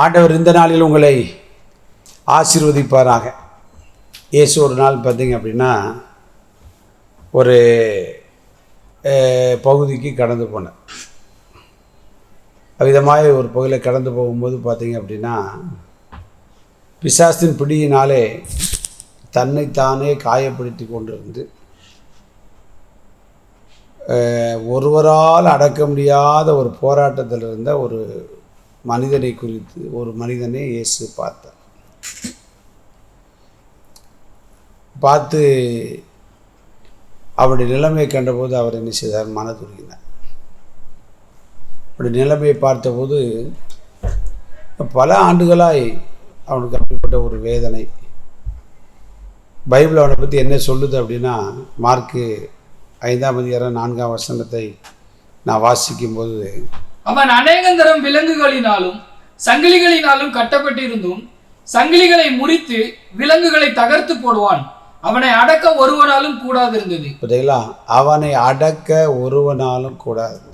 ஆண்டவர் இந்த நாளில் உங்களை ஆசீர்வதிப்பாராக. இயேசு ஒரு நாள் பார்த்தீங்க அப்படின்னா ஒரு பகுதிக்கு கடந்து போனார். அவ்விதமாக ஒரு பகுதியில் கடந்து போகும்போது பார்த்தீங்க அப்படின்னா பிசாசின் பிடியினாலே தன்னைத்தானே காயப்படுத்தி கொண்டிருந்து ஒருவரால் அடக்க முடியாத ஒரு போராட்டத்தில் இருந்த ஒரு மனிதனை குறித்து ஒரு மனிதனை இயேசு பார்த்தார். பார்த்து அவருடைய நிலைமையை கண்டபோது அவர் என்ன செய்தார்? மனதுருகினார். அவருடைய நிலைமையை பார்த்தபோது பல ஆண்டுகளாய் அவனுக்கு அப்படிப்பட்ட ஒரு வேதனை. பைபிள் அவனை பற்றி என்ன சொல்லுது அப்படின்னா, மார்க்கு 5:4 நான் வாசிக்கும்போது, அவன் அநேகந்தரம் விலங்குகளினாலும் சங்கிலிகளினாலும் கட்டப்பட்டிருந்தும் சங்கிலிகளை முறித்து விலங்குகளை தகர்த்து போடுவான். அவனை அடக்க ஒருவனாலும் கூடாது இருந்தது. பார்த்தீங்களா? அவனை அடக்க ஒருவனாலும் கூடாது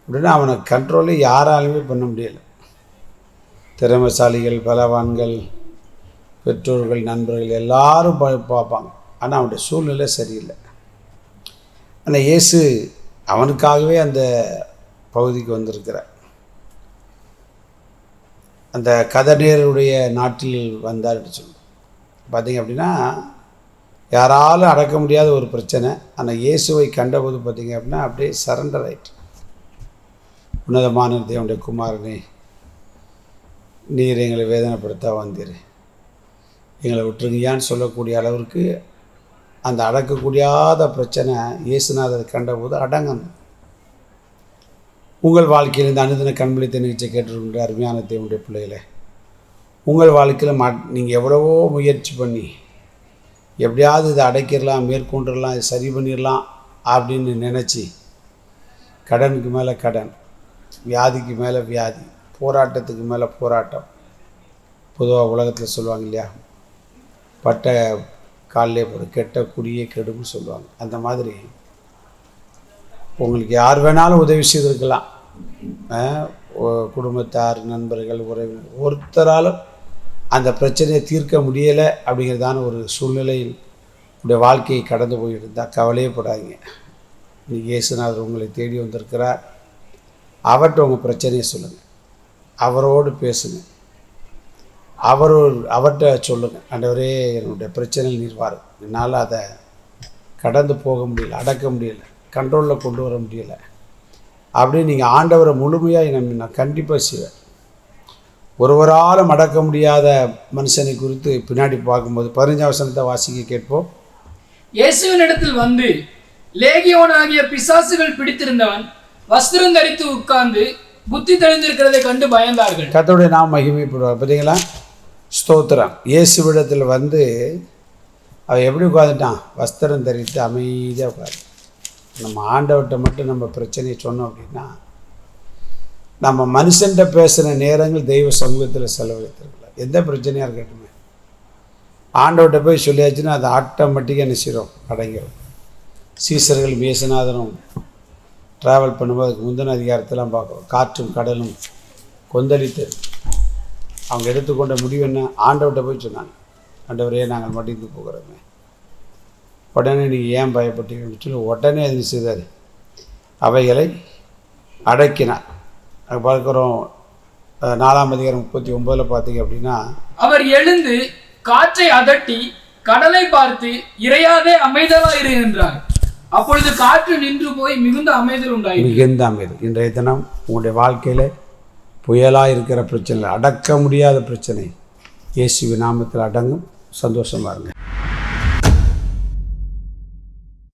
அப்படின்னா அவனை கண்ட்ரோலே யாராலுமே பண்ண முடியலை. திறமைசாலிகள், பலவான்கள், பெற்றோர்கள், நண்பர்கள் எல்லாரும் பார்ப்பாங்க. ஆனால் அவனுடைய சூழ்நிலை சரியில்லை. ஆனால் இயேசு அவனுக்காகவே அந்த பகுதிக்கு வந்திருக்கிறார். அந்த கதநேருடைய நாட்டில் வந்தார் என்று சொல்லுவோம். பார்த்திங்க அப்படின்னா யாராலும் அடக்க முடியாத ஒரு பிரச்சனை. ஆனால் இயேசுவை கண்டபோது பார்த்திங்க அப்படின்னா அப்படியே சரண்டர் ஆயிட்டு, உன்னதமான தேவனுடைய குமாரனே, நீர் எங்களை வேதனைப்படுத்த வந்தீர், எங்களை விட்டுருங்கயான்னு சொல்லக்கூடிய அளவிற்கு அந்த அடக்கக்கூடியாத பிரச்சனை இயேசுநாதரை கண்டபோது அடங்கணும். உங்கள் வாழ்க்கையில் இந்த அனுதின கண்பிடித்த நிகழ்ச்சியை கேட்டுருக்கின்ற அருமையான தேவனுடைய பிள்ளைகளே, உங்கள் வாழ்க்கையில் நீங்கள் எவ்வளவோ முயற்சி பண்ணி எப்படியாவது இதை அடைக்கிடலாம், மேற்கொண்டுடலாம், இதை சரி பண்ணிடலாம் அப்படின்னு நினச்சி கடனுக்கு மேலே கடன், வியாதிக்கு மேலே வியாதி, போராட்டத்துக்கு மேலே போராட்டம். பொதுவாக உலகத்தில் சொல்லுவாங்க இல்லையா, பட்ட காலிலே போடு, கெட்ட குடியே கெடுன்னு சொல்லுவாங்க. அந்த மாதிரி உங்களுக்கு யார் வேணாலும் உதவி செய்திருக்கலாம். குடும்பத்தார், நண்பர்கள், உறவினர், ஒருத்தராலும் அந்த பிரச்சனையை தீர்க்க முடியலை அப்படிங்கிறதான ஒரு சூழ்நிலையில் உடைய வாழ்க்கையை கடந்து போயிருந்தால் கவலையே படாதீங்க. இன்றைக்கி இயேசுநாதர் உங்களை தேடி வந்திருக்கிறார். அவர்கிட்ட உங்கள் பிரச்சனையை சொல்லுங்கள், அவரோடு பேசுங்க, அவர்கிட்ட சொல்லுங்கள், ஆண்டவரே என்னுடைய பிரச்சனையில் நீர் வாரு, என்னால் அதை கடந்து போக முடியல, அடக்க முடியலை, கண்ட்ரோலில் கொண்டு வர முடியலை அப்படின்னு நீங்கள் ஆண்டவரை முழுமையாக நான் கண்டிப்பாக செய்வேன். ஒருவராலும் அடக்க முடியாத மனுஷனை குறித்து பின்னாடி பார்க்கும்போது 15 வாசிக்க கேட்போம். இயேசுவினிடத்தில் வந்து லேகியோனாகிய பிசாசுகள் பிடித்திருந்தவன் வஸ்திரம் தரித்து உட்கார்ந்து புத்தி தெளிந்திருக்கிறதை கண்டு பயந்தார்கள். கர்த்தருடைய நாம் மகிமைப்படுவார். பார்த்தீங்களா? ஸ்தோத்திரம். இயேசுவிடத்தில் வந்து அவன் எப்படி உட்காந்துட்டான்? வஸ்திரம் தரித்து அமைதியாக உட்காந்து. நம்ம ஆண்டவர்கிட்ட மட்டும் நம்ம பிரச்சனையை சொன்னோம் அப்படின்னா, நம்ம மனுஷன்கிட்ட பேசுகிற நேரங்கள் தெய்வ சமூகத்தில் செலவழித்திருக்கலாம். எந்த பிரச்சனையாக இருக்கட்டுமே, ஆண்டவர்கிட்ட போய் சொல்லியாச்சுன்னா அது ஆட்டோமேட்டிக்காக நிச்சயம் அடங்கிடும். சீசர்கள் இயேசுநாதரும் ட்ராவல் பண்ணும்போது அதுக்கு முந்தின அதிகாரத்தெல்லாம் பார்க்குறோம். காற்றும் கடலும் கொந்தளித்து அவங்க எடுத்துக்கொண்ட முடிவு என்ன? ஆண்டவர்கிட்ட போய் சொன்னாங்க, ஆண்டவரே நாங்கள் மடிந்து போகிறோமே. உடனே நீங்கள் ஏன் பயப்பட்டீங்கன்னு சொல்லி உடனே அது செய்தார், அவைகளை அடக்கினார். அது பார்க்குறோம் 4:39 பார்த்தீங்க அப்படின்னா, அவர் எழுந்து காற்றை அதட்டி கடலை பார்த்து இறையாதே அமைதலாயிரு என்றார். அப்பொழுது காற்று நின்று போய் மிகுந்த அமைதல் உண்டாயிற்று. மிகுந்த அமைதல். இன்றைய தினம் உங்களுடைய வாழ்க்கையில் புயலாக இருக்கிற பிரச்சனை, அடக்க முடியாத பிரச்சனை இயேசுவின் நாமத்தில் அடங்கும். சந்தோஷமாக இருங்க.